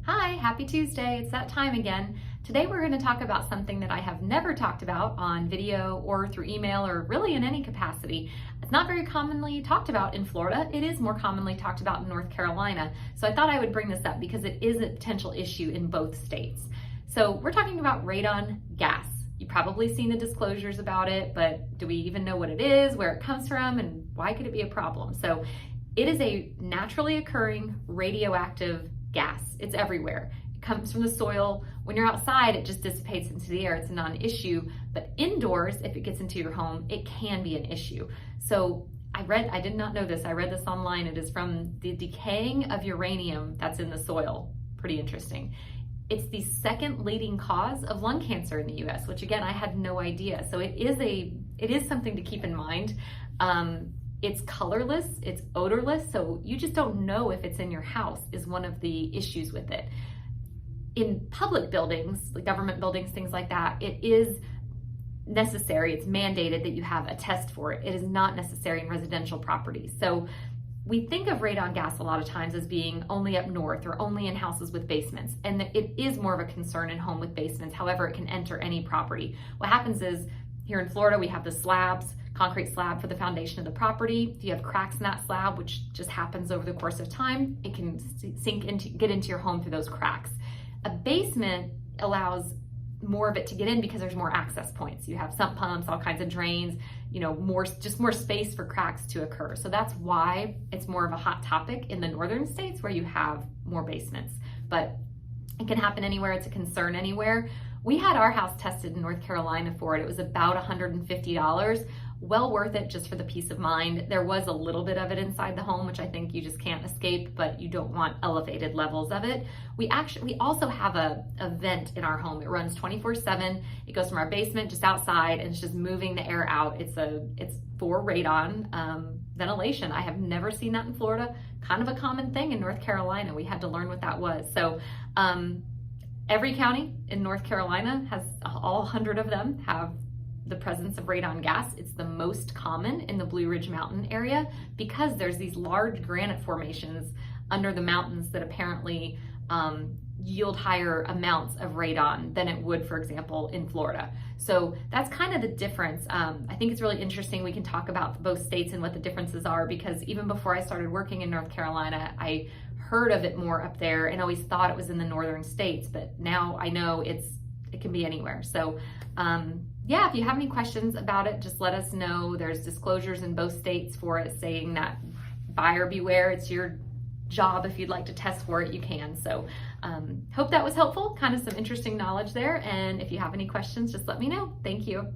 Hi, happy Tuesday. It's that time again. Today we're going to talk about something that I have never talked about on video or through email or really in any capacity. It's not very commonly talked about in Florida. It is more commonly talked about in North Carolina. So I thought I would bring this up because it is a potential issue in both states. So we're talking about radon gas. You've probably seen the disclosures about it, but do we even know what it is, where it comes from, and why could it be a problem? So it is a naturally occurring radioactive gas. It's everywhere. It comes from the soil. When you're outside, it just dissipates into the air. It's a non-issue, but indoors, if it gets into your home, it can be an issue. So I did not know this. I read this online. It is from the decaying of uranium that's in the soil. Pretty interesting. It's the second leading cause of lung cancer in the US, which again, I had no idea. So it is something to keep in mind. It's colorless, it's odorless, so you just don't know if it's in your house is one of the issues with it. In public buildings, like government buildings, things like that, it is necessary, it's mandated that you have a test for it. It is not necessary in residential properties. So we think of radon gas a lot of times as being only up north or only in houses with basements, and it is more of a concern in home with basements. However, it can enter any property. What happens is here in Florida, we have the slabs, concrete slab for the foundation of the property. If you have cracks in that slab, which just happens over the course of time, it can get into your home through those cracks. A basement allows more of it to get in because there's more access points. You have sump pumps, all kinds of drains, more space for cracks to occur. So that's why it's more of a hot topic in the northern states where you have more basements. But it can happen anywhere. It's a concern anywhere. We had our house tested in North Carolina for it. It was about $150. Well worth it just for the peace of mind. There was a little bit of it inside the home, which I think you just can't escape, but you don't want elevated levels of it. We also have a vent in our home. It runs 24/7. It goes from our basement just outside and it's just moving the air out. It's for radon ventilation. I have never seen that in Florida. Kind of a common thing in North Carolina. We had to learn what that was. So every county in North Carolina has, all 100 of them have the presence of radon gas. It's the most common in the Blue Ridge Mountain area because there's these large granite formations under the mountains that apparently yield higher amounts of radon than it would, for example, in Florida. So that's kind of the difference. I think it's really interesting. We can talk about both states and what the differences are, because even before I started working in North Carolina, I heard of it more up there and always thought it was in the northern states, but now I know it can be anywhere. So yeah, if you have any questions about it, just let us know. There's disclosures in both states for it saying that buyer beware. It's your job. If you'd like to test for it, you can. So hope that was helpful, kind of some interesting knowledge there. And if you have any questions, just let me know. Thank you.